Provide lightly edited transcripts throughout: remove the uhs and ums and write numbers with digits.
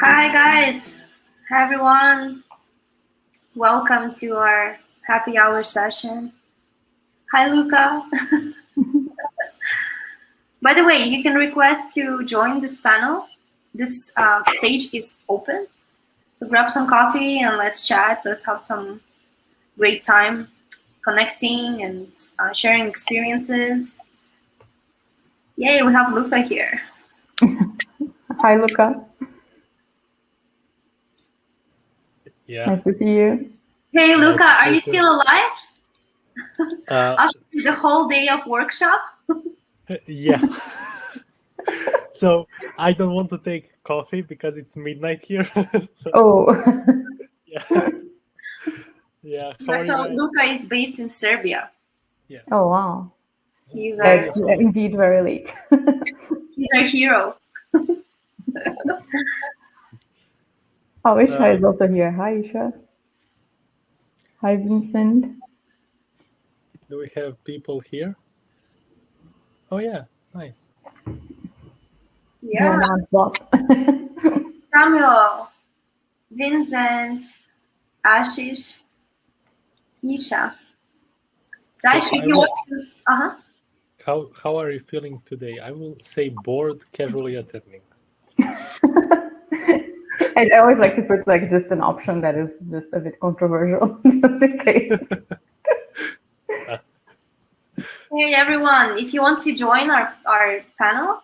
Hi guys, hi everyone. Welcome to our happy hour session. Hi Luca. By the way, you can request to join this panel. This stage is open. So grab some coffee and let's chat. Let's have some great time connecting and sharing experiences. Yay, we have Luca here. Hi, Luca. Yeah. Nice to see you. Hey, Nice Luca, to are see you you. still alive? Uh, After the whole day of workshop? yeah. So I don't want to take coffee because it's midnight here. So, Oh, yeah. Yeah. How are you So guys? Luca is based in Serbia. Yeah. oh wow. He's Where are our, you That's from? indeed very late. he's our hero. Oh, Isha Uh, is also here. Hi, Isha. Hi, Vincent. Do we have people here? Oh yeah. Nice. Yeah, Not bots. Samuel, Vincent, Ashish, Isha. Guys, So if you want to, how are you feeling today? I will say bored, casually attending. I always like to put like just an option that is just a bit controversial, just in case. Hey everyone, if you want to join our panel,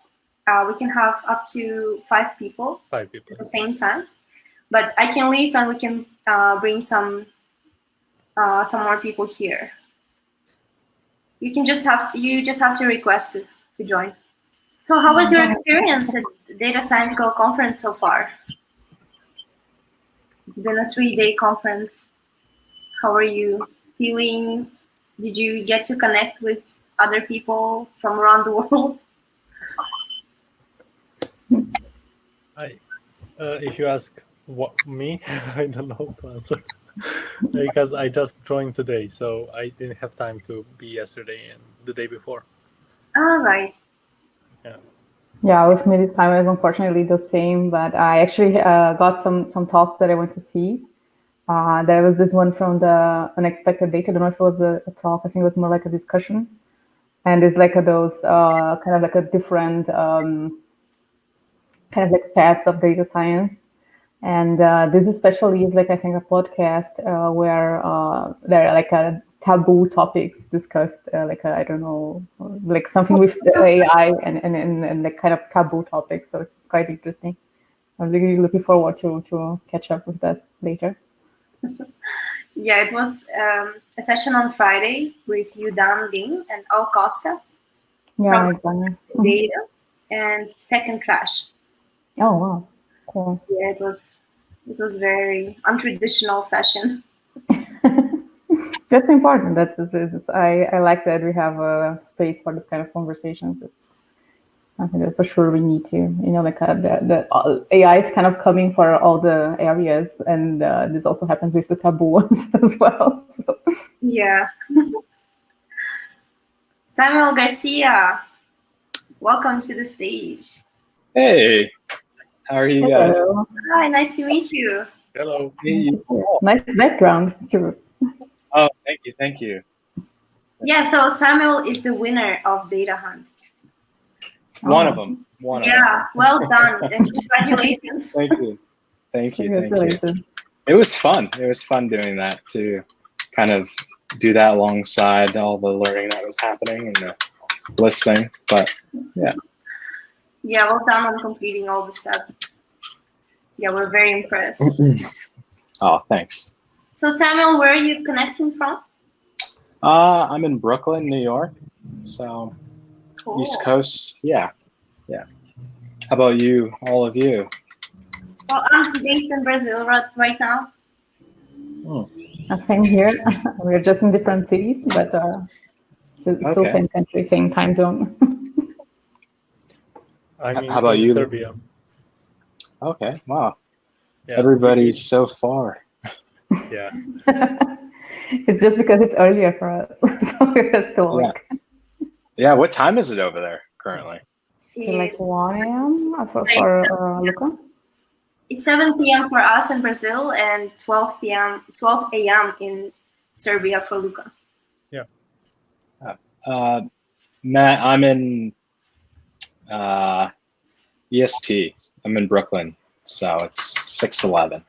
we can have up to 5 people 5 people. at the same time. But I can leave and we can bring some more people here. You just have to request to join. So how was your experience at Data Science Go conference so far? It's been a 3-day conference. How are you feeling? Did you get to connect with other people from around the world? If you ask me, I don't know to answer because I just joined today, so I didn't have time to be yesterday and the day before. All right. Yeah. Yeah, with me this time is unfortunately the same, but I actually got some talks that I went to see. There was this one from the Unexpected Data. I don't know if it was a talk. I think it was more like a discussion. And it's like those kind of like a different kind of like paths of data science. And this especially is like, I think, a podcast where there are like taboo topics discussed, I don't know, like something with the AI and like kind of taboo topics. So it's quite interesting. I'm really looking forward to catch up with that later. Yeah, it was a session on Friday with Dan Ling and Al Costa Yeah, from exactly. Data and Tech and Trash. Oh, wow. Cool. Yeah, it was very untraditional session. That's important. I like that we have a space for this kind of conversations. It's something that for sure we need to, like the AI is kind of coming for all the areas, and this also happens with the taboo ones as well. So. Yeah. Samuel Garcia, welcome to the stage. Hey, how are you guys? Hello. Hi, nice to meet you. Hello. Nice background too. Oh, thank you. Yeah, so Samuel is the winner of Data Hunt. One of them. Yeah, well done and congratulations. Thank you. Congratulations. It was fun. It was fun doing that to kind of do that alongside all the learning that was happening and the listening. But yeah. Yeah, well done on completing all the steps. Yeah, we're very impressed. Oh, thanks. So Samuel, where are you connecting from? I'm in Brooklyn, New York. So Cool. East Coast. Yeah. How about you, all of you? Well, I'm based in Brazil right now. Same here. We're just in different cities, but still Okay. same country, same time zone. How about in you? Serbia. Okay. Wow. Yeah. Everybody's so far. Yeah. It's just because it's earlier for us, so we're still like. Yeah. What time is it over there currently? Like 1 a.m. for Luca. It's 7 p.m. for us in Brazil and 12 a.m. in Serbia for Luca. Yeah. Matt, I'm in EST. I'm in Brooklyn, so it's 6:11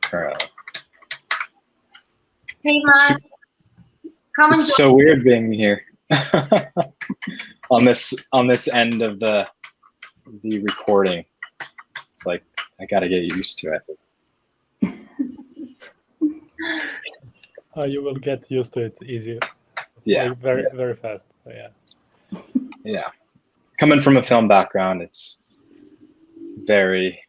currently. Hey, Matt. Come and It's join. so weird being here on this end of the recording. It's like I got to get used to it. You will get used to it easy. Yeah, like very fast. So, yeah. Yeah. Coming from a film background, it's very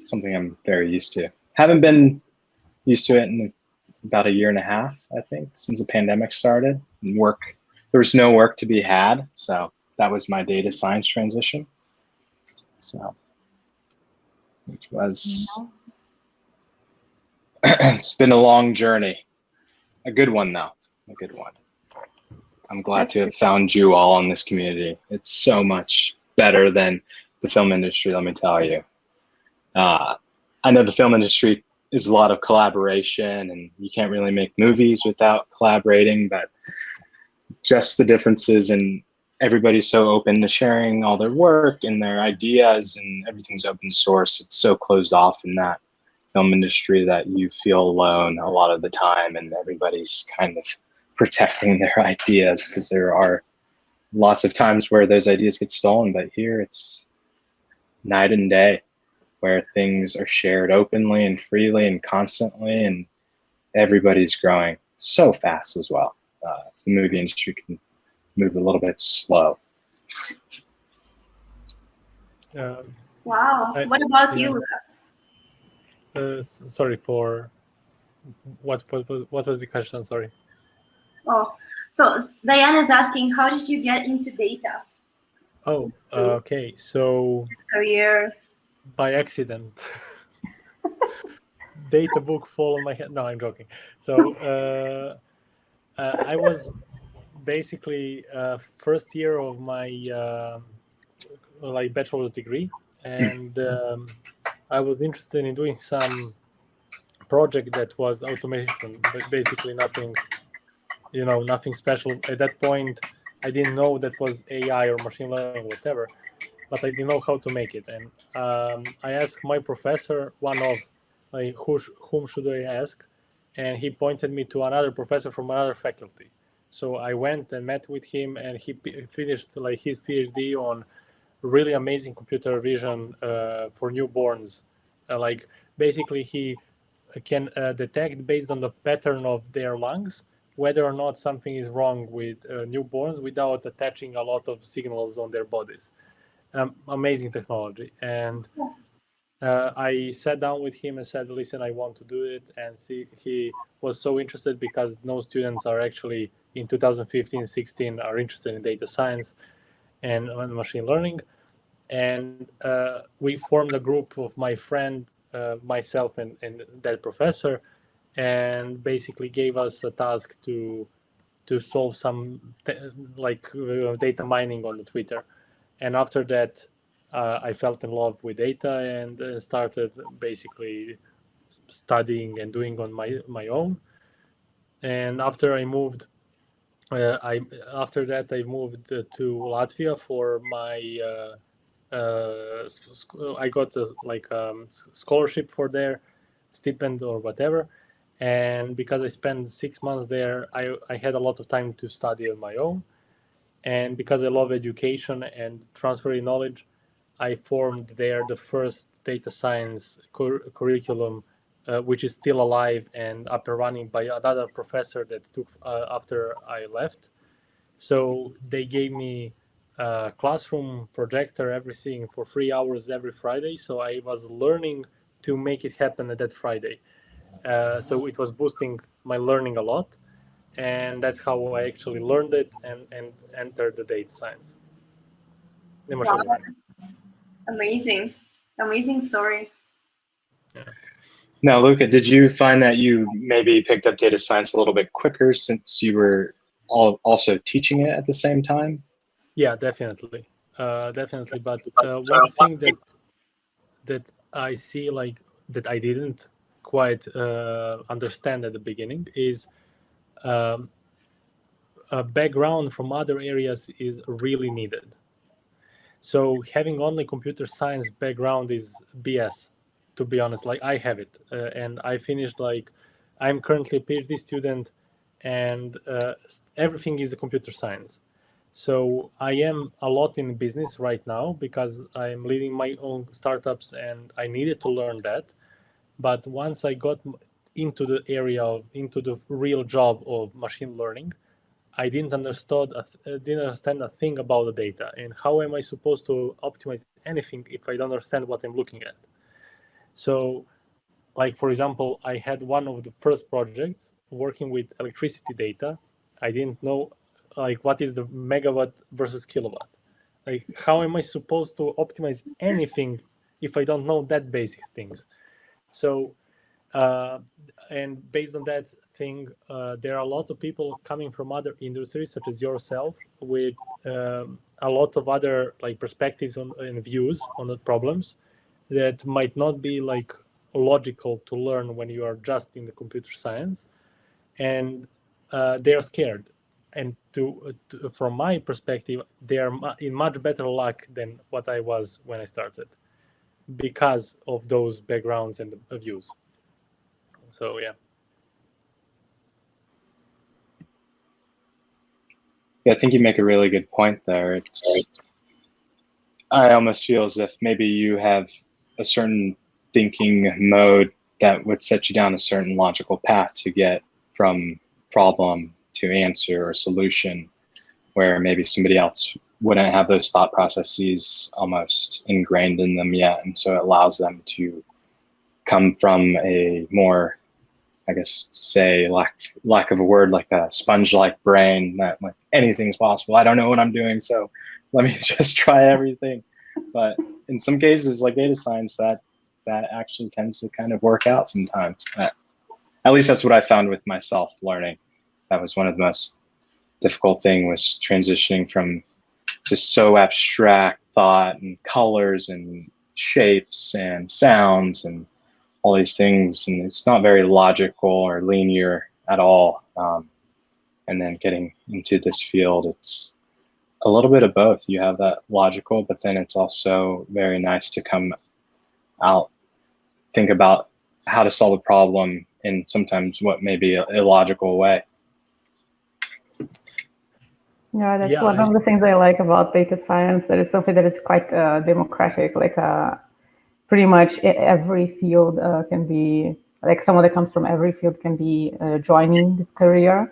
something I'm very used to. Haven't been used to it in about a year and a half, I think, since the pandemic started. And there was no work to be had, so that was my data science transition. So, which was it's been a long journey, a good one though, a good one. I'm glad to have found you all in this community. It's so much better than the film industry, let me tell you. I know the film industry is a lot of collaboration and you can't really make movies without collaborating, but just the differences in everybody's so open to sharing all their work and their ideas and everything's open source. It's so closed off in that film industry that you feel alone a lot of the time and everybody's kind of protecting their ideas because there are lots of times where those ideas get stolen, but here it's night and day where things are shared openly and freely and constantly, and everybody's growing so fast as well. The movie industry can move a little bit slow. Wow. What about you, Luca? Sorry for what was the question? Sorry. Oh, so Diane is asking, how did you get into data? Oh, okay. So This career. By accident. Data book fall on my head. No, I'm joking. So I was basically first year of my like bachelor's degree, and I was interested in doing some project that was automation, but basically nothing, nothing special. At that point, I didn't know that was AI or machine learning, whatever, but I didn't know how to make it. And I asked my professor, one of like whom should I ask, and he pointed me to another professor from another faculty. So I went and met with him, and he finished like his PhD on really amazing computer vision for newborns. Like basically, he can detect based on the pattern of their lungs whether or not something is wrong with newborns without attaching a lot of signals on their bodies. Amazing technology. And I sat down with him and said, listen, I want to do it. And he was so interested because no students are actually in 2015-16 are interested in data science and machine learning. And we formed a group of my friend, myself, and that professor, and basically gave us a task to solve some data mining on the Twitter. And after that, I felt in love with data and started basically studying and doing on my own. And after I moved, after that I moved to Latvia for my. I got a scholarship for their stipend or whatever, and because I spent 6 months there, I had a lot of time to study on my own. And because I love education and transferring knowledge, I formed there the first data science curriculum, which is still alive and up and running by another professor that took after I left. So they gave me a classroom, projector, everything for 3 hours every Friday. So I was learning to make it happen at that Friday. So it was boosting my learning a lot. And that's how I actually learned it and entered the data science. Wow. Amazing story. Yeah. Now, Luca, did you find that you maybe picked up data science a little bit quicker since you were also teaching it at the same time? Yeah, definitely. Definitely. But one thing that I see like that I didn't quite understand at the beginning is um, a background from other areas is really needed. So having only computer science background is BS, to be honest. Like I have it, and I finished like I'm currently a PhD student, and everything is a computer science. So I am a lot in business right now because I'm leading my own startups, and I needed to learn that. But once I got into the area of into the real job of machine learning, I didn't understand a thing about the data, and how am I supposed to optimize anything if I don't understand what I'm looking at? So, like for example, I had one of the first projects working with electricity data. I didn't know like what is the megawatt versus kilowatt. Like how am I supposed to optimize anything if I don't know that basic things? So uh, and based on that thing, there are a lot of people coming from other industries, such as yourself, with a lot of other like perspectives on and views on the problems that might not be like logical to learn when you are just in the computer science, and they are scared. And from my perspective, they are in much better luck than what I was when I started because of those backgrounds and views. So yeah. Yeah, I think you make a really good point there. I almost feel as if maybe you have a certain thinking mode that would set you down a certain logical path to get from problem to answer or solution, where maybe somebody else wouldn't have those thought processes almost ingrained in them yet. And so it allows them to come from a more, I guess, say lack of a word, like a sponge-like brain that like anything's possible. I don't know what I'm doing, so let me just try everything. But in some cases, like data science, that actually tends to kind of work out sometimes. At least that's what I found with myself learning. That was one of the most difficult thing, was transitioning from just so abstract thought and colors and shapes and sounds and all these things, and it's not very logical or linear at all. And then getting into this field, it's a little bit of both. You have that logical, but then it's also very nice to come out, think about how to solve a problem in sometimes what may be an illogical way. Yeah, that's Yeah, one of the things I like about data science. That is something that is quite democratic. Like pretty much every field can be, like someone that comes from every field can be joining the career.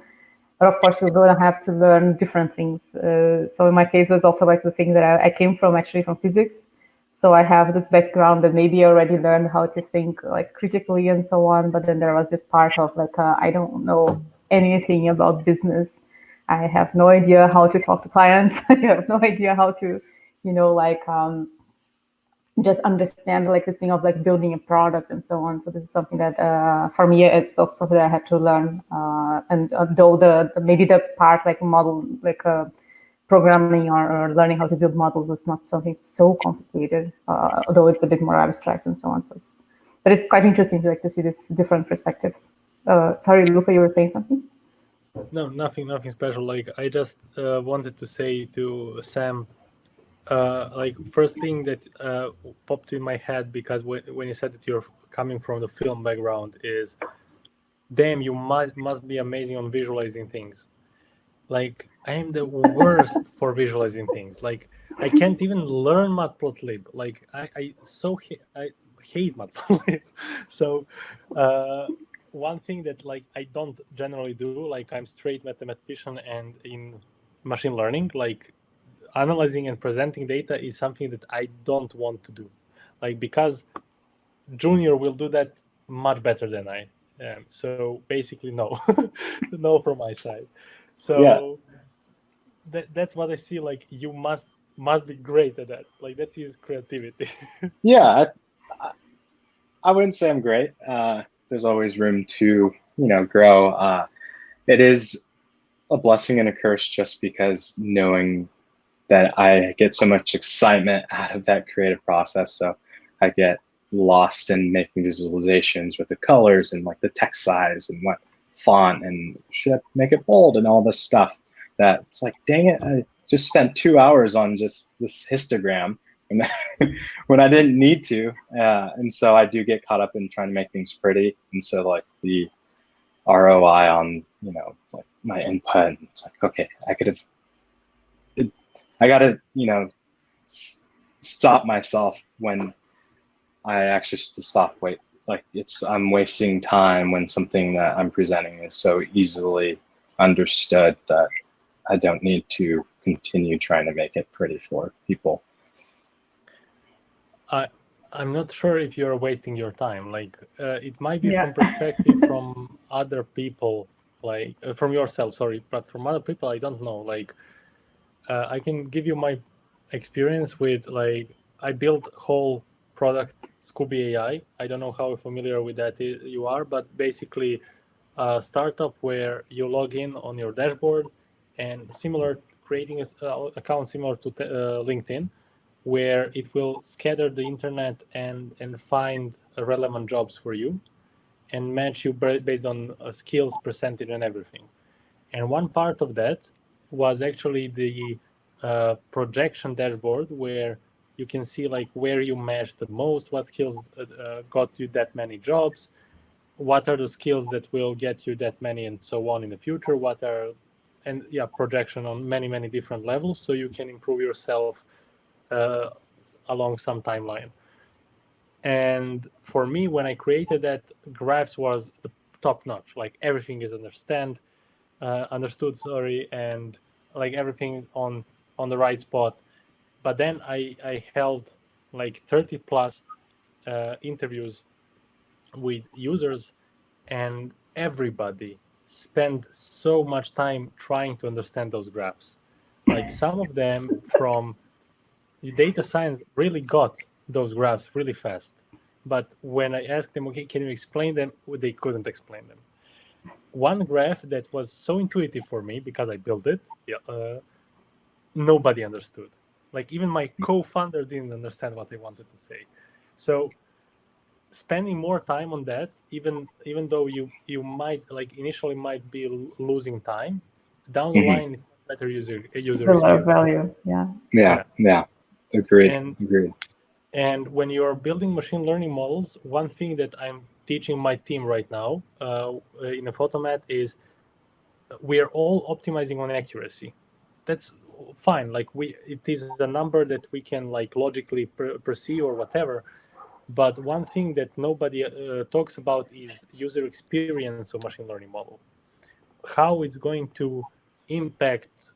But of course, we're going to have to learn different things. So in my case, was also like the thing that I came from, actually from physics. So I have this background that maybe I already learned how to think like critically and so on. But then there was this part of like, I don't know anything about business. I have no idea how to talk to clients. I have no idea how to, like just understand like this thing of like building a product and so on. So this is something that for me, it's also something that I had to learn. And though maybe the part like model, like programming or learning how to build models was not something so complicated, although it's a bit more abstract and so on. So but it's quite interesting to see these different perspectives. Sorry, Luca, you were saying something? No, nothing special. Like I just wanted to say to Sam, like first thing that popped in my head, because when you said that you're coming from the film background, is, damn, you must be amazing on visualizing things. Like I am the worst for visualizing things. Like I can't even learn Matplotlib. Like I hate Matplotlib. So one thing that like I don't generally do, like I'm straight mathematician, and in machine learning, like analyzing and presenting data is something that I don't want to do, like because Junior will do that much better than I am. So basically, no, no from my side. So that's what I see. Like you must be great at that. Like that is creativity. Yeah, I wouldn't say I'm great. There's always room to grow. It is a blessing and a curse, just because knowing that I get so much excitement out of that creative process. So I get lost in making visualizations with the colors and like the text size and what font and should I make it bold and all this stuff that it's like, dang it, I just spent 2 hours on just this histogram and when I didn't need to. And so I do get caught up in trying to make things pretty. And so like the ROI on, you know, like my input, it's like, okay, I gotta, you know, stop myself when I actually stop. Wait, like I'm wasting time when something that I'm presenting is so easily understood that I don't need to continue trying to make it pretty for people. I'm not sure if you're wasting your time. Like it might be from perspective from other people, like from yourself, sorry, but from other people, I don't know. Like I can give you my experience with, like, I built whole product Scooby AI. I don't know how familiar with that you are, but basically a startup where you log in on your dashboard and creating an account similar to LinkedIn, where it will scatter the internet and find relevant jobs for you and match you based on skills, percentage, and everything. And one part of that was actually the projection dashboard, where you can see like where you matched the most, what skills got you that many jobs, what are the skills that will get you that many, and so on in the future. Projection on many different levels, so you can improve yourself along some timeline. And for me, when I created that, graphs was the top notch. Like everything is understood, and like everything on the right spot. But then I held like 30 plus interviews with users, and everybody spent so much time trying to understand those graphs. Like some of them from data science really got those graphs really fast. But when I asked them, okay, can you explain them? They couldn't explain them. One graph that was so intuitive for me because I built it, nobody understood. Like even my co-founder didn't understand what I wanted to say. So spending more time on that, even though you might like initially might be losing time, down the line it's better user It's a lot of experience. value. Yeah. Agreed. And when you're building machine learning models, one thing that I'm teaching my team right now in a photomat is we are all optimizing on accuracy. That's fine. Like it is a number that we can like logically perceive or whatever. But one thing that nobody talks about is user experience of machine learning model. How it's going to impact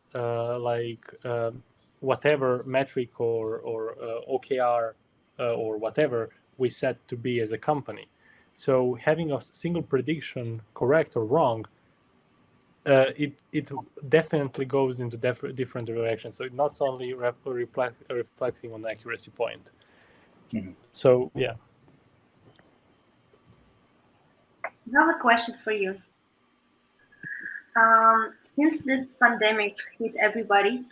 whatever metric or OKR or whatever we set to be as a company. So having a single prediction, correct or wrong, it definitely goes into different directions. So it's not only reflecting on the accuracy point. So yeah. I have a question for you. Since this pandemic hit everybody,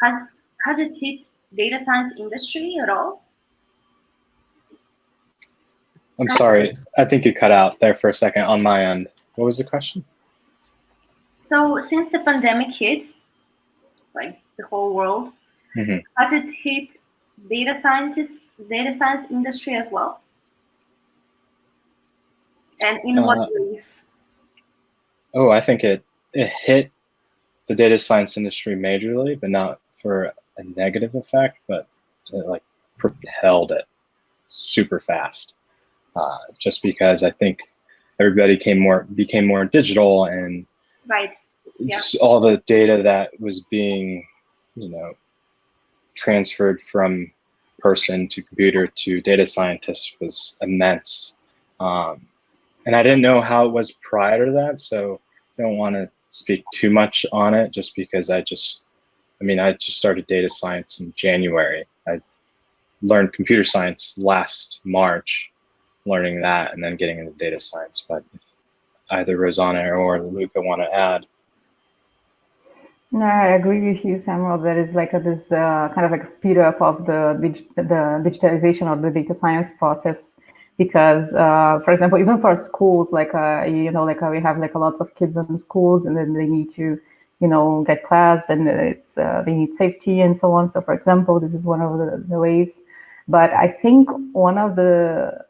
has it hit data science industry at all? I'm sorry, I think you cut out there for a second on my end. What was the question? So since the pandemic hit, like the whole world, has it hit data science industry as well? And in what ways? Oh, I think it hit the data science industry majorly, but not for a negative effect, but it like propelled it super fast. Just because I think everybody became more digital, and right. Yeah. All the data that was being, transferred from person to computer to data scientist was immense. And I didn't know how it was prior to that, so I don't want to speak too much on it just because I just started data science in January. I learned computer science last March, learning that and then getting into data science. But if either Rosana or Luca want to add. No, I agree with you, Samuel. There is like this kind of like speed up of the digitalization of the data science process, because, for example, even for schools, like we have like a lots of kids in schools, and then they need to, get class, and it's they need safety and so on. So, for example, this is one of the ways. But I think one of the,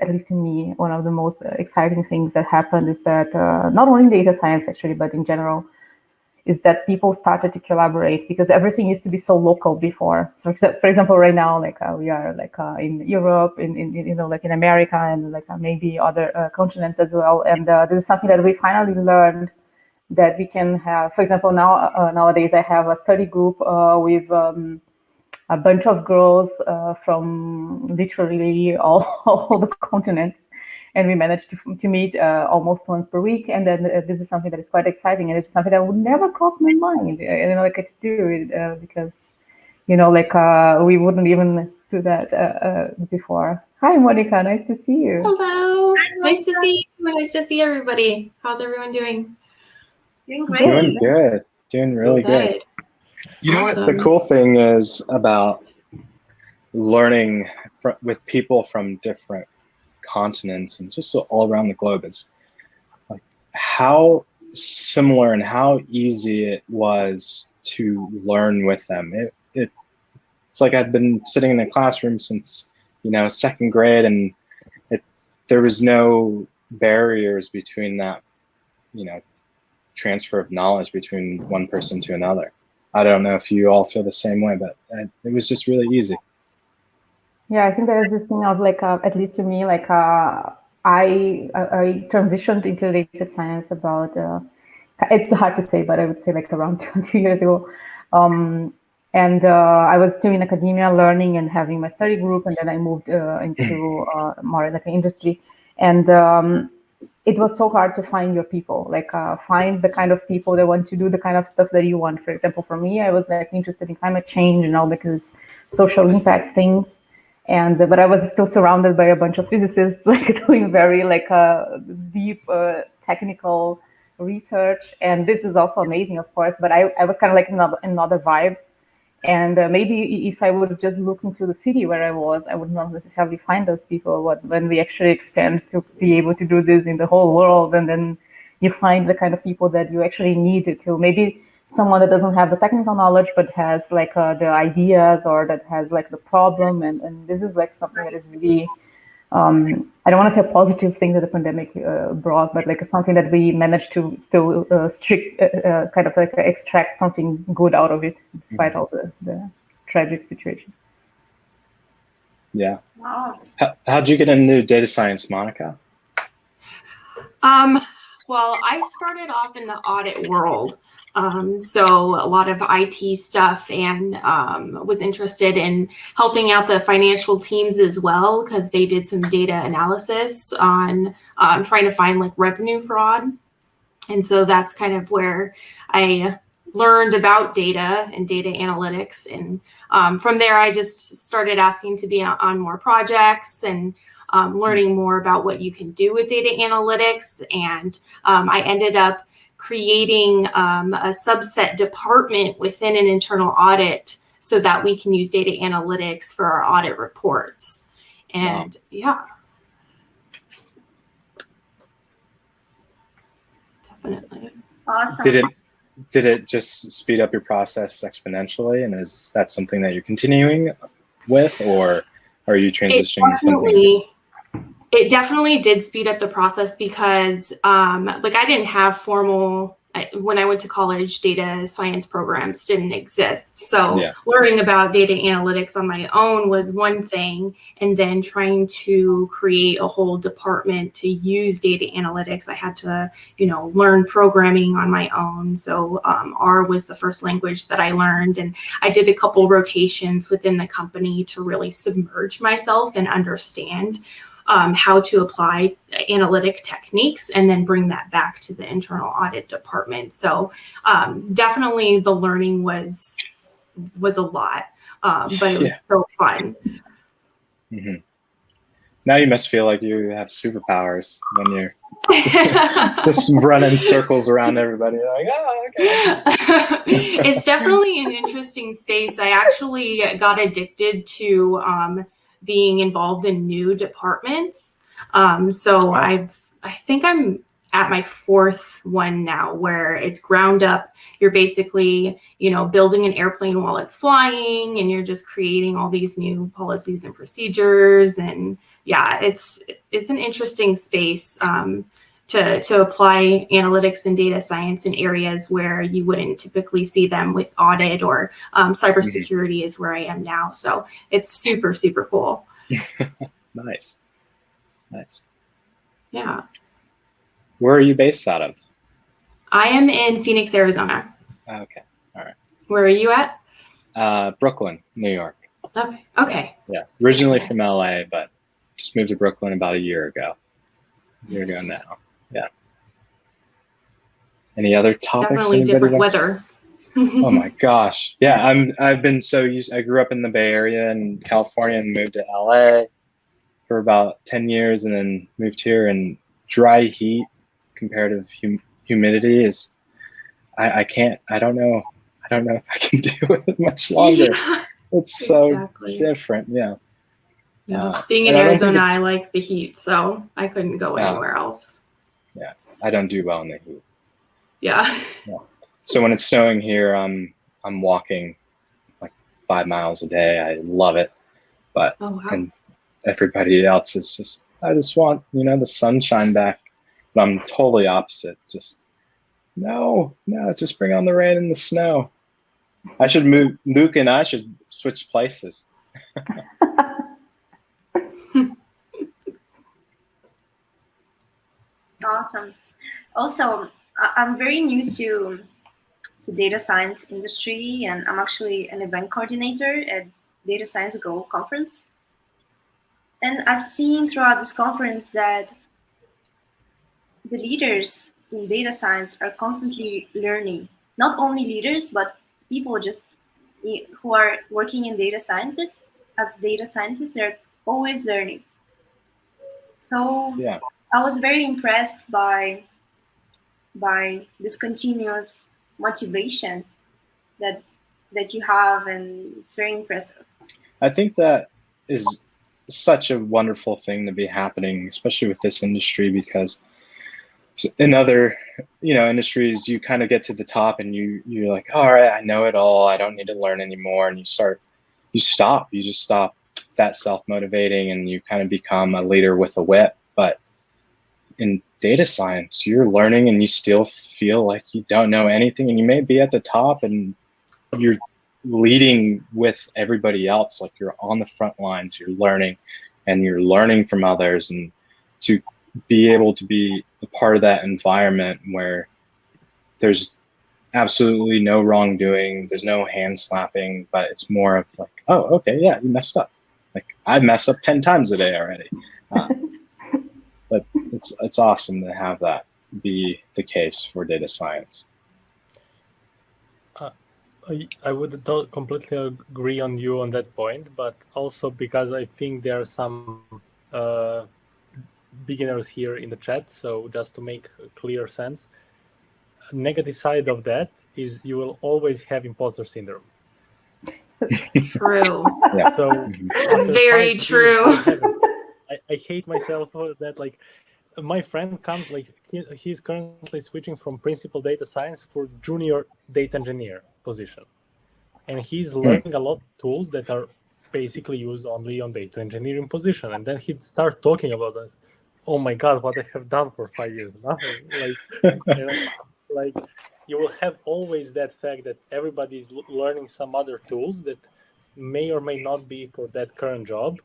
at least to me, one of the most exciting things that happened is that not only in data science actually, but in general, is that people started to collaborate, because everything used to be so local before. So, for example, right now, like we are like in Europe, in like in America, and like maybe other continents as well. And this is something that we finally learned, that we can have. For example, nowadays I have a study group with a bunch of girls from literally all the continents, and we managed to meet almost once per week. And then this is something that is quite exciting, and it's something that would never cross my mind, like to do it, because we wouldn't even do that before. Hi, Monica, nice to see you. Hello, nice to see you. Nice to see everybody. How's everyone doing? Doing great. Doing good. Doing really good. You know what the cool thing is about learning with people from different continents and just all around the globe is like how similar and how easy it was to learn with them. It's like I'd been sitting in a classroom since second grade, and there was no barriers between that transfer of knowledge between one person to another. I don't know if you all feel the same way, but it was just really easy. Yeah, I think there is this thing of like, at least to me, like I transitioned into data science about, it's hard to say, but I would say like around 2 years ago. And I was still in academia, learning and having my study group, and then I moved into more like an industry. And it was so hard to find your people, like find the kind of people that want to do the kind of stuff that you want. For example, for me, I was like interested in climate change and all because social impact things. And but I was still surrounded by a bunch of physicists, like doing very like deep technical research. And this is also amazing, of course. But I was kind of like in other vibes. And maybe if I would just look into the city where I was, I would not necessarily find those people. When we actually expand to be able to do this in the whole world, and then you find the kind of people that you actually need to, maybe someone that doesn't have the technical knowledge, but has like the ideas, or that has like the problem. And this is like something that is really, I don't want to say a positive thing that the pandemic brought, but like something that we managed to still kind of like extract something good out of it, despite all the tragic situation. Yeah. Wow. How'd you get into data science, Monica? Well, I started off in the audit world. So a lot of IT stuff, and was interested in helping out the financial teams as well, because they did some data analysis on trying to find like revenue fraud. And so that's kind of where I learned about data and data analytics. And from there, I just started asking to be on more projects and learning more about what you can do with data analytics. And I ended up creating a subset department within an internal audit so that we can use data analytics for our audit reports. And yeah. Definitely. Awesome. Did it just speed up your process exponentially? And is that something that you're continuing with, or are you transitioning to something? It definitely did speed up the process, because like I didn't have formal, when I went to college, data science programs didn't exist. So learning about data analytics on my own was one thing. And then trying to create a whole department to use data analytics, I had to, learn programming on my own. So R was the first language that I learned. And I did a couple rotations within the company to really submerge myself and understand how to apply analytic techniques, and then bring that back to the internal audit department. So definitely the learning was a lot, but it was so fun. Mm-hmm. Now you must feel like you have superpowers when you're just running circles around everybody. You're like, oh, okay. It's definitely an interesting space. I actually got addicted to being involved in new departments. So I think I'm at my fourth one now, where it's ground up. You're basically, building an airplane while it's flying, and you're just creating all these new policies and procedures. And yeah, it's an interesting space to apply analytics and data science in areas where you wouldn't typically see them with audit, or cybersecurity is where I am now. So it's super, super cool. Nice. Yeah. Where are you based out of? I am in Phoenix, Arizona. Okay. All right. Where are you at? Brooklyn, New York. Okay. Yeah. Originally from LA, but just moved to Brooklyn about a year ago. Now. Yeah. Any other topics? Definitely different weather. Oh my gosh. Yeah, I've been so used. I grew up in the Bay Area in California and moved to LA for about 10 years and then moved here, and dry heat, comparative humidity is I don't know if I can deal with it much longer. Yeah, it's so different. Yeah. Being in Arizona, I like the heat, so I couldn't go anywhere else. Yeah, I don't do well in the heat. Yeah. So when it's snowing here, I'm walking like 5 miles a day. I love it, but and everybody else is just, I just want the sunshine back. But I'm totally opposite. Just no, just bring on the rain and the snow. I should move. Luke and I should switch places. Awesome. Also, I'm very new to data science industry, and I'm actually an event coordinator at Data Science Go conference. And I've seen throughout this conference that the leaders in data science are constantly learning. Not only leaders, but people just who are working in data scientists, as data scientists, they're always learning. So yeah. I was very impressed by this continuous motivation that you have, and it's very impressive. I think that is such a wonderful thing to be happening, especially with this industry, because in other industries you kind of get to the top and you're like, all right, I know it all, I don't need to learn anymore, and you just stop that self-motivating, and you kind of become a leader with a whip. But in data science, you're learning and you still feel like you don't know anything, and you may be at the top and you're leading with everybody else, like you're on the front lines, you're learning from others, and to be able to be a part of that environment where there's absolutely no wrongdoing, there's no hand slapping, but it's more of like, oh, okay, yeah, you messed up. Like I mess up 10 times a day already. But it's awesome to have that be the case for data science. I would completely agree on you on that point, but also because I think there are some beginners here in the chat. So just to make clear sense, a negative side of that is you will always have imposter syndrome. True. Yeah. So very true. I hate myself for that. Like my friend comes, like he's currently switching from principal data science for junior data engineer position, and he's learning a lot of tools that are basically used only on data engineering position. And then he'd start talking about this. Oh my God, what I have done for 5 years, nothing. Like you will have always that fact that everybody is learning some other tools that may or may not be for that current job,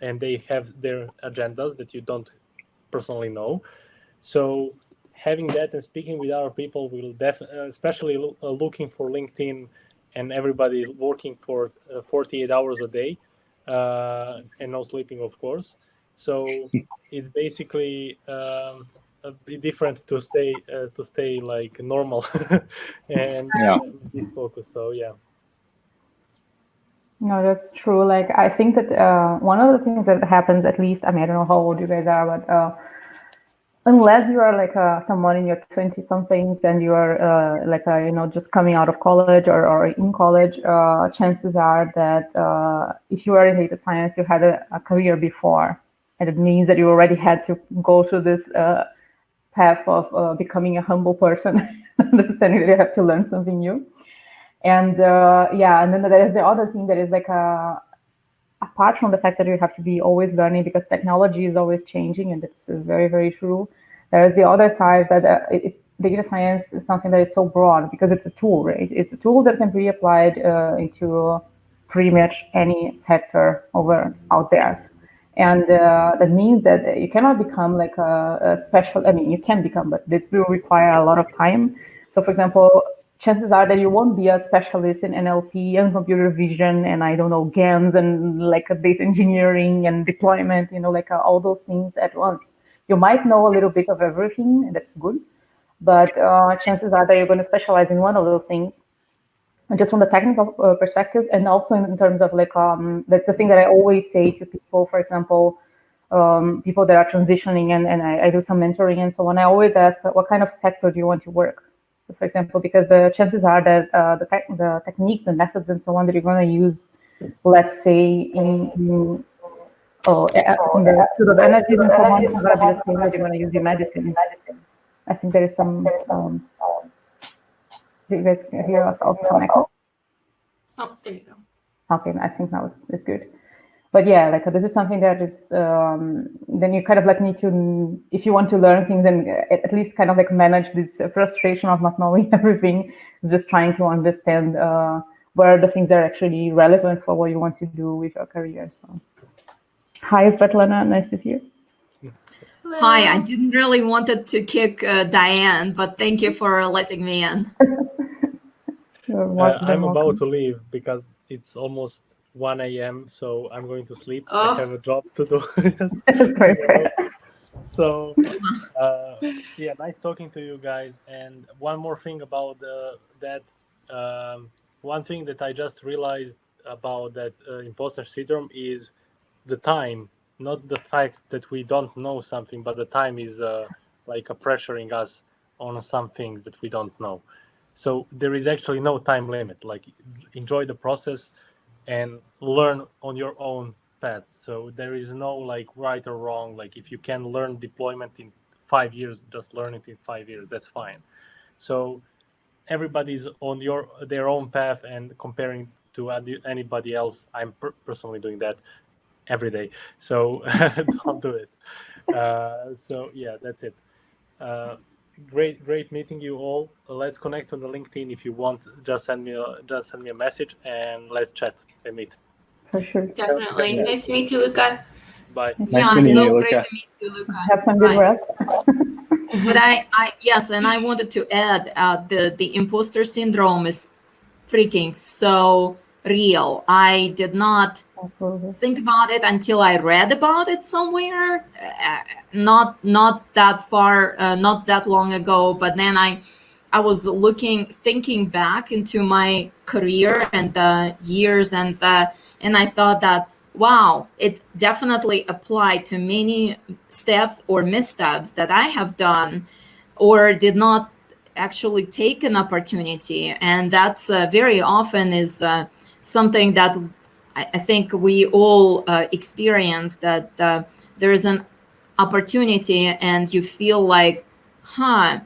and they have their agendas that you don't personally know. So having that and speaking with other people will definitely, especially looking for LinkedIn, and everybody is working for 48 hours a day and no sleeping, of course. So it's basically a bit different to stay like normal and be focused. So yeah. No, that's true. Like, I think that one of the things that happens, at least, I mean, I don't know how old you guys are, but unless you are like someone in your 20 somethings and you are like just coming out of college or in college, chances are that if you are in data science, you had a career before, and it means that you already had to go through this path of becoming a humble person, understanding that you have to learn something new. And and then there is the other thing that is like apart from the fact that you have to be always learning because technology is always changing, and it's very, very true. There is the other side that data science is something that is so broad because it's a tool, right? It's a tool that can be applied into pretty much any sector out there. And that means that you cannot become like a special, I mean, you can become, but this will require a lot of time. So for example, chances are that you won't be a specialist in NLP and computer vision and I don't know, GANs and like data engineering and deployment, like all those things at once. You might know a little bit of everything, and that's good. But chances are that you're going to specialize in one of those things. And just from the technical perspective, and also in terms of like, that's the thing that I always say to people, for example, people that are transitioning and I do some mentoring and so on. I always ask, what kind of sector do you want to work? For example, because the chances are that the techniques and methods and so on that you're going to use, let's say in the field of energy and so on, is going to be the same that you're going to use in medicine. I think there is some do you guys hear us also some echo? Oh, there you go. Okay, I think now it's good. But yeah, like this is something that is, then you kind of like need to, if you want to learn things and at least kind of like manage this frustration of not knowing everything, is just trying to understand where are the things that are actually relevant for what you want to do with your career. So, hi, Svetlana, nice to see you. Hello. Hi, I didn't really wanted to kick Diane, but thank you for letting me in. I'm about to leave because it's almost 1 a.m. so I'm going to sleep. I have a job to do. That's very fair. So yeah, nice talking to you guys. And one more thing about that, one thing that I just realized about that imposter syndrome is the time, not the fact that we don't know something, but the time is like pressuring us on some things that we don't know. So there is actually no time limit. Like, enjoy the process and learn on your own path. So there is no like right or wrong. Like, if you can learn deployment in 5 years, just learn it in 5 years. That's fine. So everybody's on their own path, and comparing to anybody else, I'm personally doing that every day. So don't do it. So yeah, that's it. Great meeting you all. Let's connect on the LinkedIn if you want. Just send me a message and let's chat and meet. For sure. Definitely. Nice to meet you, Luca. Bye. Nice meeting you, Luca. Great to meet you, Luca. Have some good rest. But yes, and I wanted to add the imposter syndrome is freaking so real. I did not think about it until I read about it somewhere, not that far, not that long ago. But then I was thinking back into my career and the years, and I thought that, wow, it definitely applied to many steps or missteps that I have done or did not actually take an opportunity. And that's very often is something that I think we all experience, that there is an opportunity and you feel like, I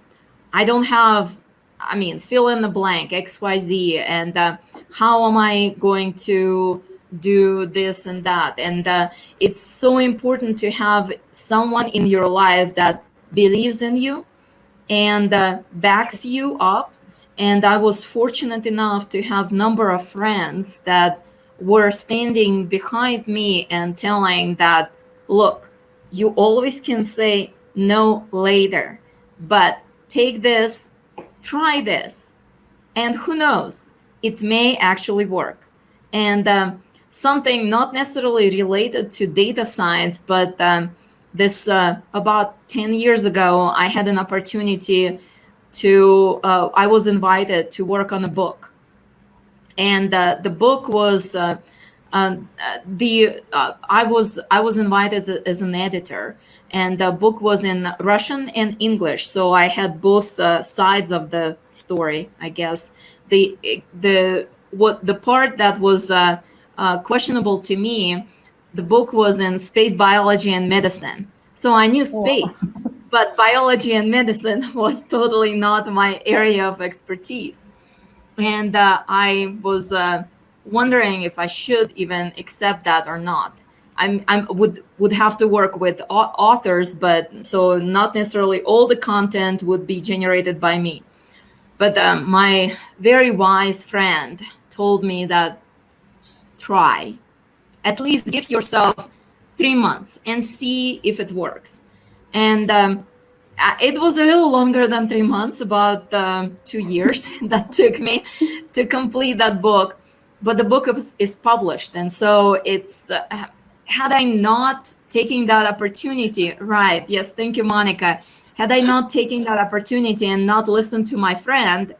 don't have, fill in the blank, XYZ, and how am I going to do this and that? And it's so important to have someone in your life that believes in you and backs you up. And I was fortunate enough to have a number of friends that were standing behind me and telling that, look, you always can say no later, but take this, try this, and who knows, it may actually work. And something not necessarily related to data science, but this about 10 years ago, I had an opportunity to, I was invited to work on a book. And the book was I was invited as an editor, and the book was in Russian and English, so I had both sides of the story, I guess. The part that was questionable to me, the book was in space biology and medicine, so I knew space, but biology and medicine was totally not my area of expertise. And I was wondering if I should even accept that or not. I would have to work with authors, but so not necessarily all the content would be generated by me. But my very wise friend told me that try, at least give yourself 3 months and see if it works. And it was a little longer than 3 months, about 2 years that took me to complete that book. But the book is published. And so it's, had I not taken that opportunity, right? Yes, thank you, Monica. Had I not taken that opportunity and not listened to my friend,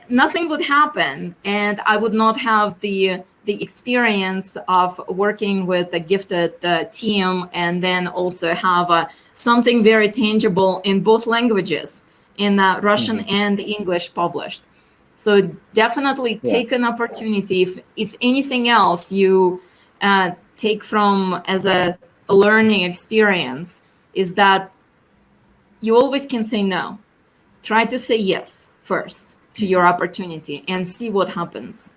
nothing would happen. And I would not have the experience of working with a gifted team, and then also have something very tangible in both languages, in Russian and English published. So definitely take an opportunity. If anything else you take from as a learning experience, is that you always can say no. Try to say yes first to your opportunity and see what happens.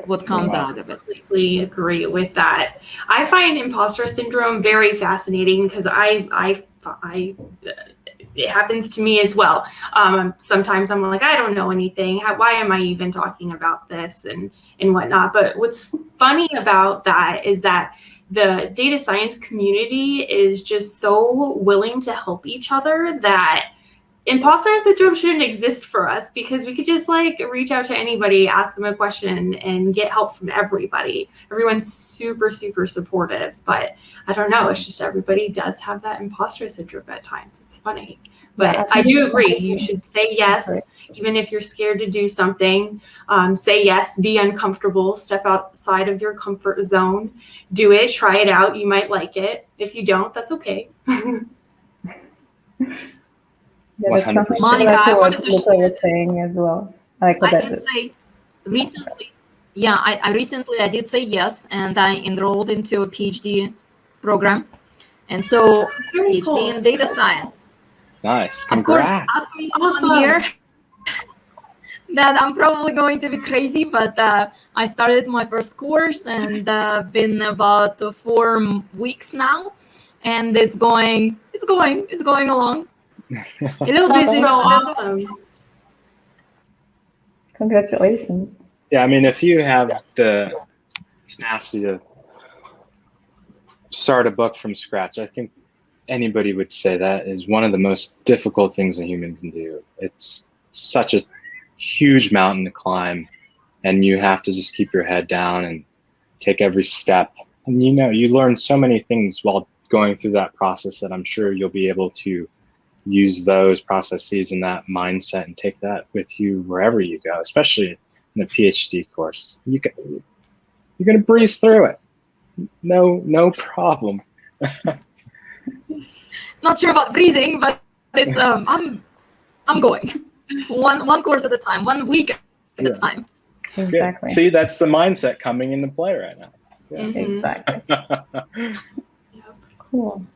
What comes out of it. I completely agree with that. I find imposter syndrome very fascinating because it happens to me as well. Sometimes I'm like, I don't know anything. Why am I even talking about this and whatnot? But what's funny about that is that the data science community is just so willing to help each other that imposter syndrome shouldn't exist for us, because we could just like reach out to anybody, ask them a question, and get help from everybody. Everyone's super, super supportive, but I don't know. It's just everybody does have that imposter syndrome at times. It's funny, but I do agree. You should say yes, even if you're scared to do something. Say yes, be uncomfortable, step outside of your comfort zone, do it, try it out. You might like it. If you don't, that's okay. Yeah, that's something Monica, I wanted to share was saying as well. I did say recently. Yeah, I recently did say yes, and I enrolled into a PhD program, and so PhD in data science. Nice, congrats! Of course, ask me one year that I'm probably going to be crazy, but I started my first course and been about 4 weeks now, and it's going along. A little busy. So awesome. Congratulations. Yeah, I mean, if you have the tenacity to start a book from scratch, I think anybody would say that is one of the most difficult things a human can do. It's such a huge mountain to climb, and you have to just keep your head down and take every step. And you learn so many things while going through that process that I'm sure you'll be able to use those processes and that mindset and take that with you wherever you go, especially in a PhD course. You're going to breeze through it. No problem. Not sure about breathing, but it's I'm going one course at a time, 1 week at a time. Exactly. See, that's the mindset coming into play right now. Exactly. Cool.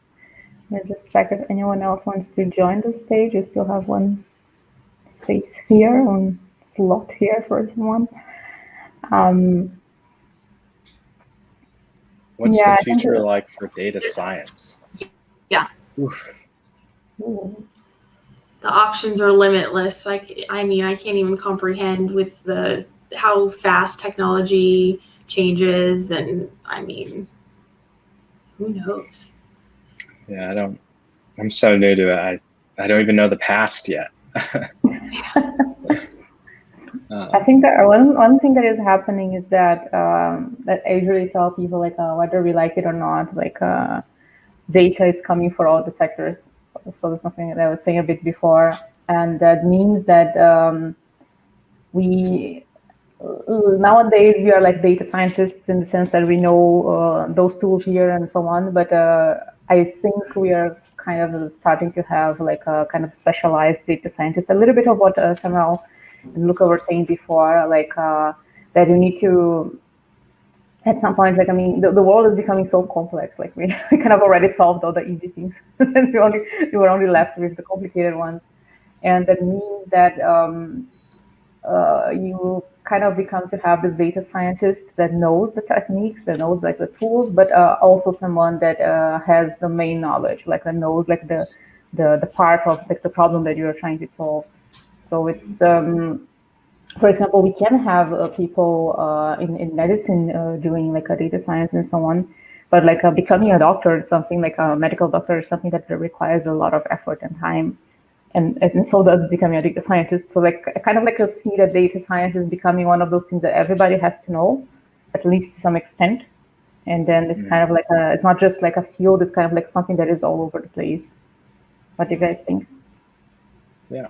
Let's just check if anyone else wants to join the stage. You still have one space here, one slot here for someone. What's the future like for data science? Yeah. Oof. The options are limitless. I can't even comprehend with how fast technology changes, and who knows? Yeah, I'm so new to it. I don't even know the past yet. I think that one thing that is happening is that that I usually tell people, like, whether we like it or not, like data is coming for all the sectors. So that's something that I was saying a bit before, and that means that we nowadays we are like data scientists in the sense that we know those tools here and so on, but I think we are kind of starting to have like a kind of specialized data scientist, a little bit of what Samuel and Luca were saying before, like that you need to, at some point, like, I mean, the world is becoming so complex, like we kind of already solved all the easy things, and we were only left with the complicated ones. And that means that you kind of become to have this data scientist that knows the techniques, that knows like the tools, but also someone that has the main knowledge, like that knows like the part of like the problem that you're trying to solve. So it's, for example, we can have people in medicine doing like a data science and so on, but like becoming a doctor is something, like a medical doctor is something that requires a lot of effort and time. And so does becoming a data scientist. So like I kind of like to see that data science is becoming one of those things that everybody has to know, at least to some extent. And then it's kind of like it's not just like a field, it's kind of like something that is all over the place. What do you guys think? Yeah.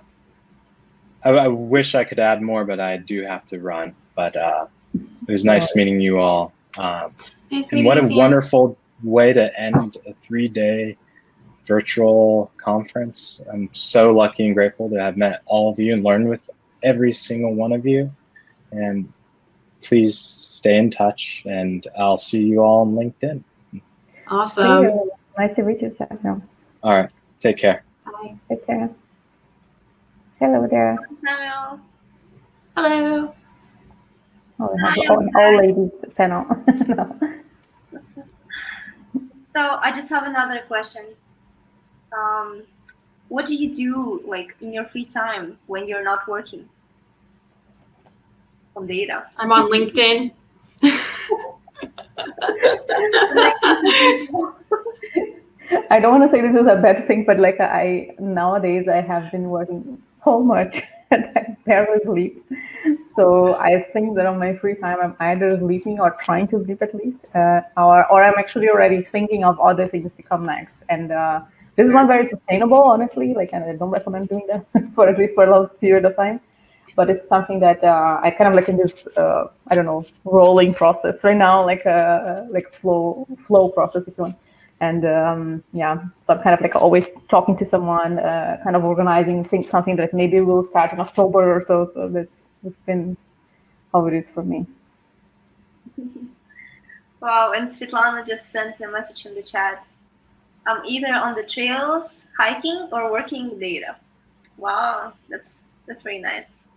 I wish I could add more, but I do have to run. But it was nice meeting you all. And what a wonderful way to end a 3-day virtual conference. I'm so lucky and grateful to have met all of you and learned with every single one of you. And please stay in touch, and I'll see you all on LinkedIn. Awesome. Nice to meet you, Samuel. All right. Take care. Bye. Take care. Hello there. Samuel. Hello. Oh, we have an all ladies panel. No. So I just have another question. What do you do like in your free time when you're not working on data? I'm on LinkedIn. I don't want to say this is a bad thing, but like nowadays I have been working so much that I barely sleep. So I think that on my free time I'm either sleeping or trying to sleep at least, or I'm actually already thinking of other things to come next. And this is not very sustainable, honestly. Like, and I don't recommend doing that for at least for a long period of time. But it's something that I kind of like in this I don't know, rolling process right now, like flow process if you want. And yeah, so I'm kind of like always talking to someone, kind of organizing something that maybe will start in October or so. So it's been how it is for me. Wow, and Svetlana just sent a message in the chat. I'm either on the trails, hiking, or working data. Wow, that's very nice.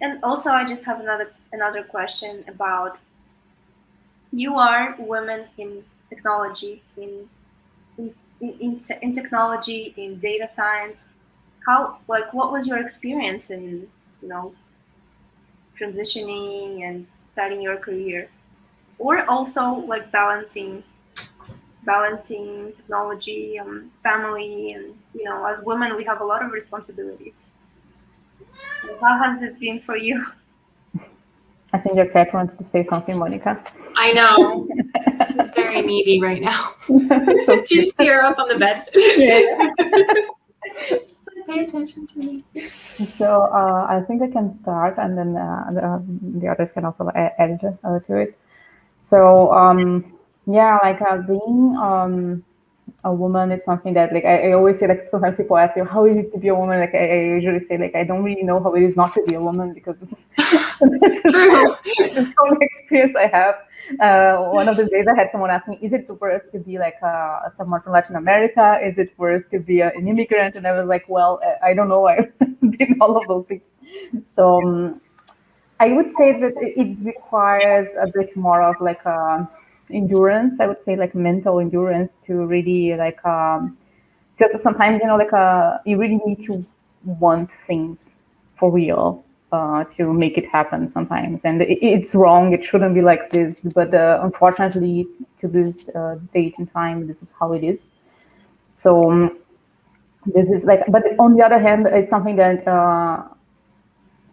And also, I just have another question about, you are women in technology, in technology, in data science. How, like, what was your experience in, you know, transitioning and starting your career, or also like balancing technology and family, and you know, as women we have a lot of responsibilities. How has it been for you? I think your cat wants to say something, Monica. I know. She's very needy right now. Did you see her up on the bed? Yeah. Just like, pay attention to me. So I think I can start, and then the others can also add to it. So yeah, like being a woman is something that, like, I always say, like, sometimes people ask me how it is to be a woman. Like I usually say, like, I don't really know how it is not to be a woman, because this is True. the only experience I have. One of the days I had someone ask me, is it worse to be like someone from Latin America? Is it worse to be an immigrant? And I was like, well, I don't know. I've been all of those things. So I would say that it requires a bit more of like endurance. I would say like mental endurance to really like, because sometimes, you know, like you really need to want things for real to make it happen sometimes. And it's wrong. It shouldn't be like this. But unfortunately, to this date and time, this is how it is. So this is like, but on the other hand, it's something that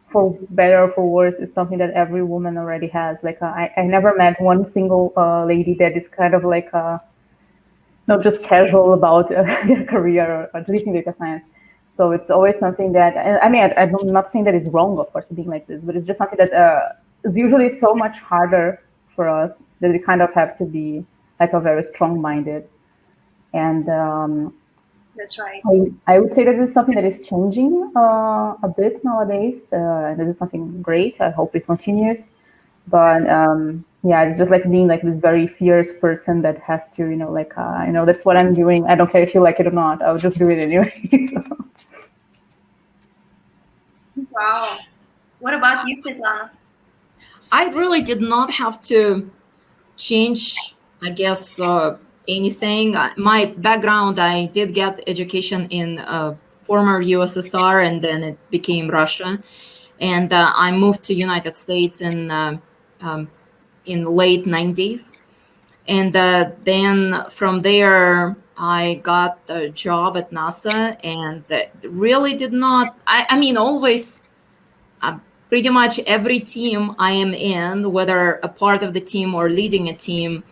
for better or for worse, it's something that every woman already has. Like I never met one single lady that is kind of like not just casual about their career, or at least in data science. So it's always something that, I mean, I'm not saying that it's wrong, of course, being like this, but it's just something that is usually so much harder for us that we kind of have to be like a very strong-minded. And that's right. I would say that this is something that is changing a bit nowadays. And this is something great. I hope it continues. But yeah, it's just like being like this very fierce person that has to, like, that's what I'm doing. I don't care if you like it or not. I'll just do it anyway. So. Wow. What about you, Svetlana? I really did not have to change, I guess, anything. My background, I did get education in former USSR, and then it became Russia. And I moved to United States in late 90s. And then from there, I got a job at NASA, and really did not, I mean, always, pretty much every team I am in, whether a part of the team or leading a team,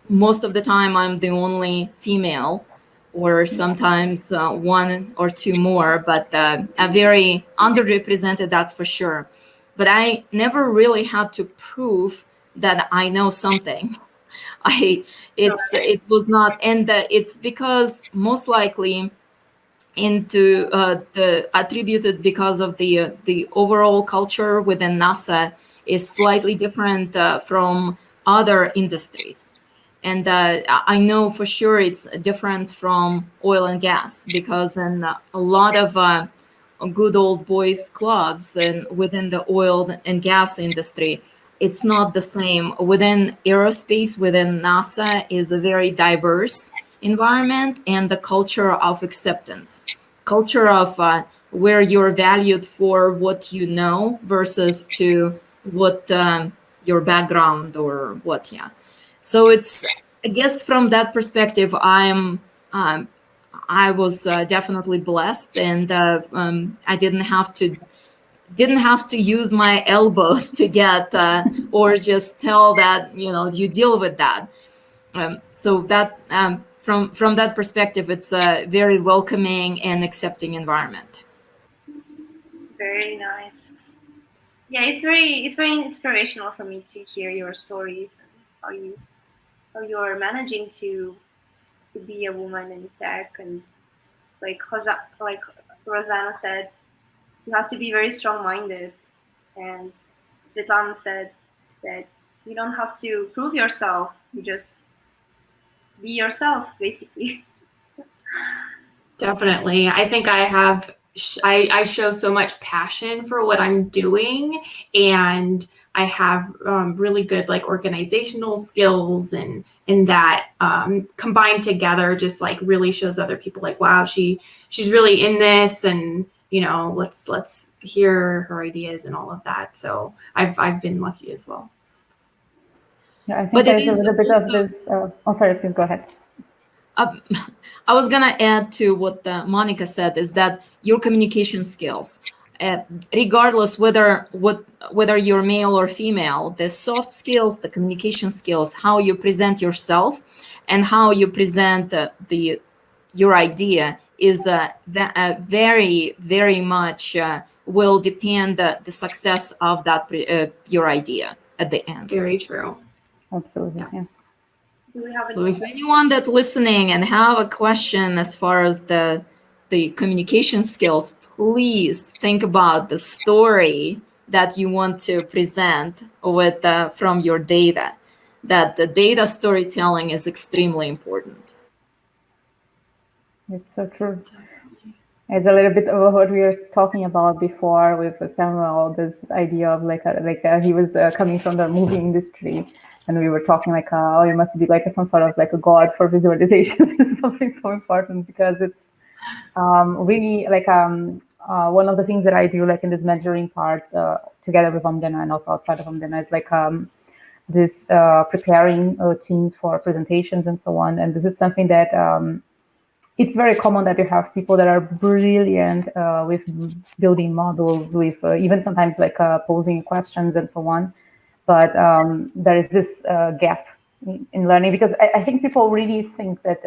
most of the time I'm the only female, or sometimes one or two more, but a very underrepresented, that's for sure. But I never really had to prove that I know something. It was not, and it's because most likely into the attributed because of the overall culture within NASA is slightly different from other industries. And I know for sure it's different from oil and gas, because in a lot of good old boys clubs and within the oil and gas industry, it's not the same. Within aerospace, within NASA, is a very diverse environment, and the culture of acceptance, culture of where you're valued for what you know versus to what your background or what. Yeah. So it's, I guess from that perspective, I was definitely blessed, and I didn't have to use my elbows to get or just tell that you deal with that. So that from that perspective, it's a very welcoming and accepting environment. Very nice. Yeah, it's very inspirational for me to hear your stories and how you're managing to be a woman in tech, and like Rosana said, you have to be very strong-minded, and Svetlana said that you don't have to prove yourself, you just be yourself, basically. Definitely. I think I show so much passion for what I'm doing, and I have really good like organizational skills, and that combined together just like really shows other people like, wow, she's really in this, and let's hear her ideas and all of that. So I've been lucky as well. Yeah, I think there's a little bit of this. Oh, sorry, please go ahead. I was gonna add to what Monica said, is that your communication skills, regardless whether you're male or female, the soft skills, the communication skills, how you present yourself, and how you present your idea is very, very much will depend the success of that your idea at the end. Very true. Absolutely. Yeah. So if anyone that's listening and have a question as far as the communication skills, please think about the story that you want to present with from your data. That the data storytelling is extremely important. It's so true. It's a little bit of what we were talking about before with Samuel, this idea of he was coming from the movie industry. And we were talking like, oh, you must be like some sort of like a god for visualizations. It's something so important, because it's really like one of the things that I do like in this mentoring part together with Omdena and also outside of Omdena is like this preparing teams for presentations and so on. And this is something that it's very common that you have people that are brilliant with building models, with even sometimes like posing questions and so on. But there is this gap in learning, because I think people really think that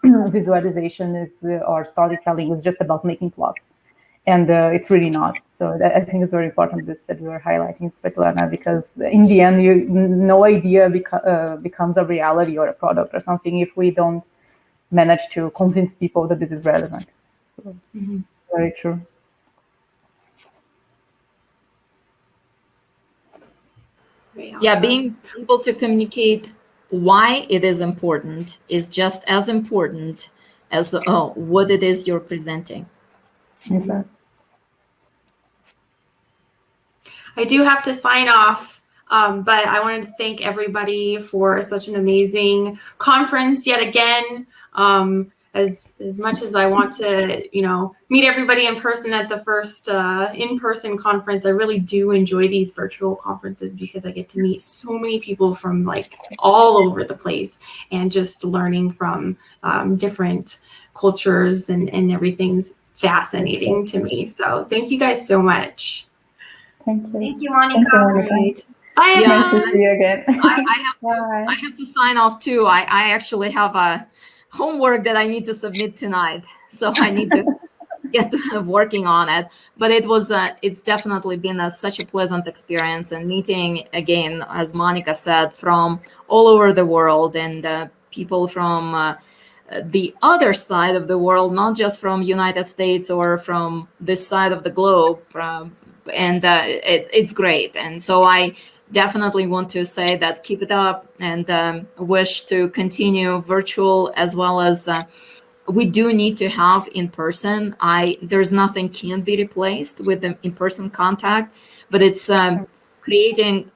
visualization is or storytelling is just about making plots, and it's really not. So I think it's very important this that you are highlighting, Svetlana, because in the end, no idea becomes a reality or a product or something if we don't manage to convince people that this is relevant. So, very true. Yeah, being able to communicate why it is important is just as important as what it is you're presenting. Exactly. I do have to sign off, but I wanted to thank everybody for such an amazing conference yet again. As much as I want to, meet everybody in person at the first in-person conference, I really do enjoy these virtual conferences because I get to meet so many people from like all over the place and just learning from different cultures and everything's fascinating to me. So thank you guys so much. Thank you. Thank you, Monica. Thank you, Monica. Right. Bye, Yeah. Nice to see you again. I have to sign off too. I actually have a homework that I need to submit tonight, so I need to get working on it. But it's definitely been such a pleasant experience, and meeting again, as Monica said, from all over the world, and people from the other side of the world, not just from United States or from this side of the globe. And it's great. And so I definitely want to say that keep it up, and wish to continue virtual as well as we do need to have in person. There's nothing can be replaced with the in-person contact, but it's creating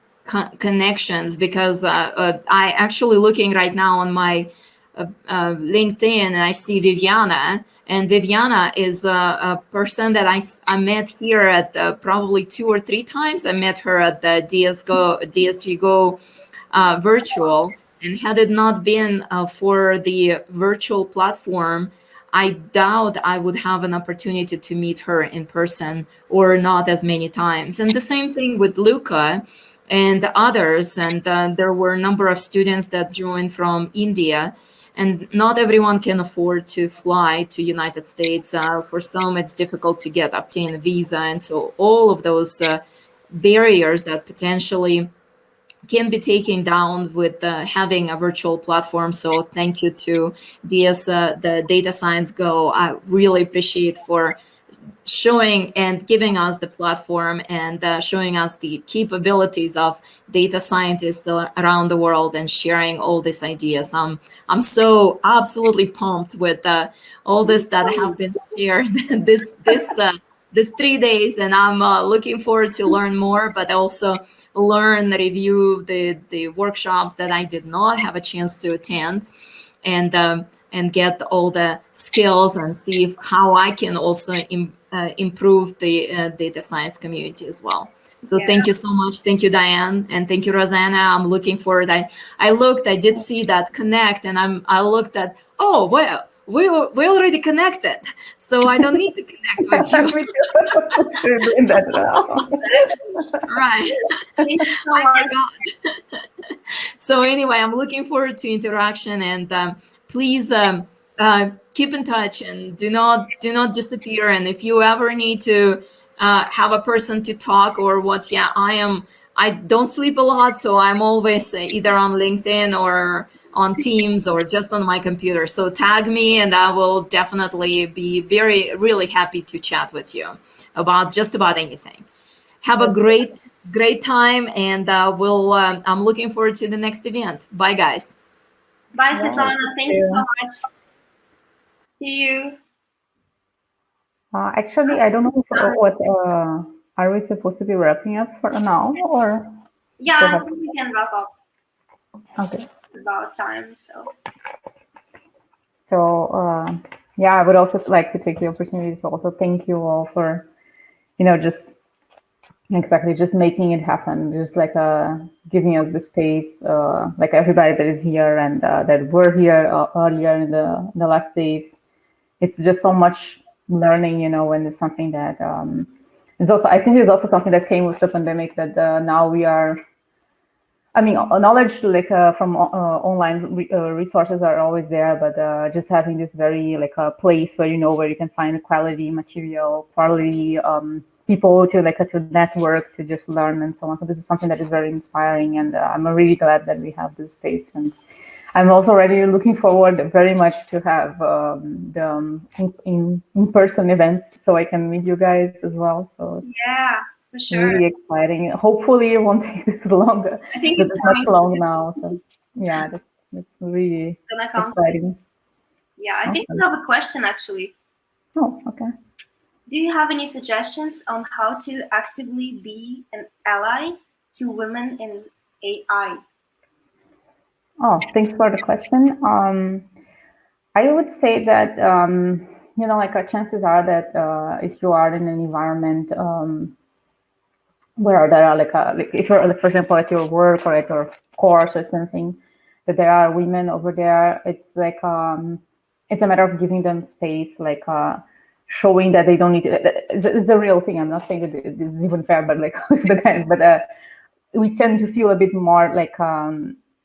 connections, because I actually looking right now on my LinkedIn, and I see Viviana. And Viviana is a person that I met here at probably 2 or 3 times. I met her at the DSG Go virtual. And had it not been for the virtual platform, I doubt I would have an opportunity to meet her in person, or not as many times. And the same thing with Luca and others. And there were a number of students that joined from India. And not everyone can afford to fly to United States. For some, it's difficult to obtain a visa. And so all of those barriers that potentially can be taken down with having a virtual platform. So thank you to the Data Science Go. I really appreciate for showing and giving us the platform, and showing us the capabilities of data scientists around the world, and sharing all these ideas. I'm so absolutely pumped with all this that have been shared this 3 days, and I'm looking forward to learn more, but also review the workshops that I did not have a chance to attend, and get all the skills, and see how I can also improve the data science community as well. So Thank you so much. Thank you, Diane, and thank you, Rosana. I'm looking forward. I did see that connect, and I looked at, oh, well, we already connected, so I don't need to connect with you. You're doing that now. Right. I forgot. So anyway, I'm looking forward to interaction, and please keep in touch, and do not disappear. And if you ever need to have a person to talk or what, I don't sleep a lot, so I'm always either on LinkedIn or on Teams or just on my computer. So tag me, and I will definitely be really happy to chat with you about just about anything. Have a great time, and I'm looking forward to the next event. Bye, guys. Bye, Svetlana. Thank you so much. See you. Actually, I don't know what are we supposed to be wrapping up for now, or? Yeah, I think we can wrap up. Okay. It's about time, so. So I would also like to take the opportunity to also thank you all for, just making it happen, just like giving us the space, like everybody that is here and that were here earlier in the last days. It's just so much learning, when it's something that is also, I think it's also something that came with the pandemic, that now we are, I mean, knowledge like from online resources are always there, but just having this very like a place where where you can find quality material, quality people to to network, to just learn and so on. So this is something that is very inspiring, and I'm really glad that we have this space. And I'm also already looking forward very much to have the in-person events, so I can meet you guys as well. So it's, yeah, for sure. really exciting. Hopefully, it won't take this longer. I think Because it's it's not coming long soon. now. So yeah, that's really It's gonna come exciting. soon. Yeah, I think we Awesome. have a question actually. Oh, okay. Do you have any suggestions on how to actively be an ally to women in AI? Oh, thanks for the question. I would say that chances are that if you are in an environment where there are like if you're like, for example, at your work or at your course or something, that there are women over there, it's like it's a matter of giving them space, like showing that they don't need to, it's a real thing. I'm not saying that this is even fair, but like with the guys, but we tend to feel a bit more like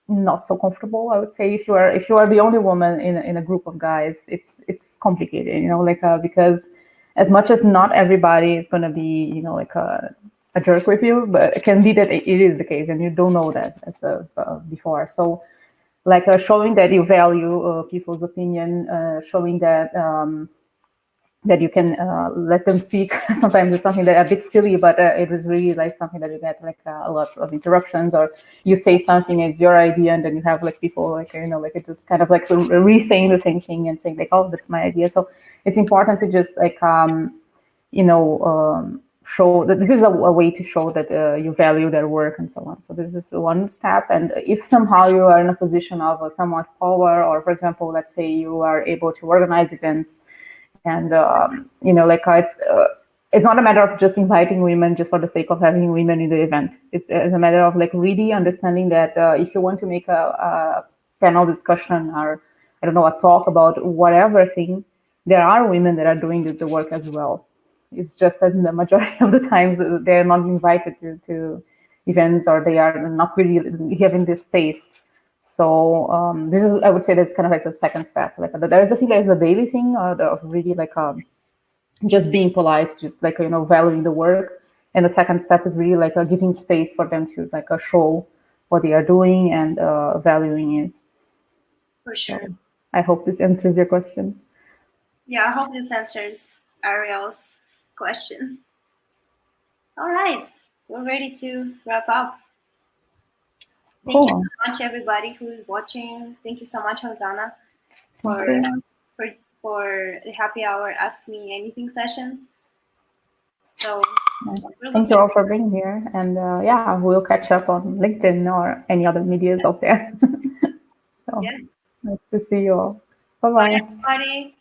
not so comfortable, I would say. If you are the only woman in a group of guys, it's complicated, because as much as not everybody is going to be like a jerk with you, but it can be that it is the case and you don't know that as before. So like showing that you value people's opinion, showing that that you can let them speak. Sometimes it's something that a bit silly, but it was really like something that you get like a lot of interruptions, or you say something, it's your idea, and then you have like people like like it just kind of like re-saying the same thing and saying like, oh, that's my idea. So it's important to just like show that this is a way to show that you value their work and so on. So this is one step. And if somehow you are in a position of somewhat power, or for example, let's say you are able to organize events, and it's not a matter of just inviting women just for the sake of having women in the event. It's a matter of like really understanding that if you want to make a panel discussion, or I don't know, a talk about whatever thing, there are women that are doing the work as well. It's just that the majority of the times they're not invited to events, or they are not really having this space. So this is, I would say, that's kind of like the second step. Like there's, I think there's a daily thing of really like just being polite, just like valuing the work. And the second step is really like giving space for them to like show what they are doing and valuing it. For sure. So I hope this answers your question. Yeah, I hope this answers Ariel's question. All right, we're ready to wrap up. Thank you so much, everybody who is watching. Thank you so much, Rosana, for the happy hour Ask Me Anything session. So thank you all for being here, and yeah, we'll catch up on LinkedIn or any other medias out there. So, yes. nice to see you all. Bye-bye. Bye, everybody.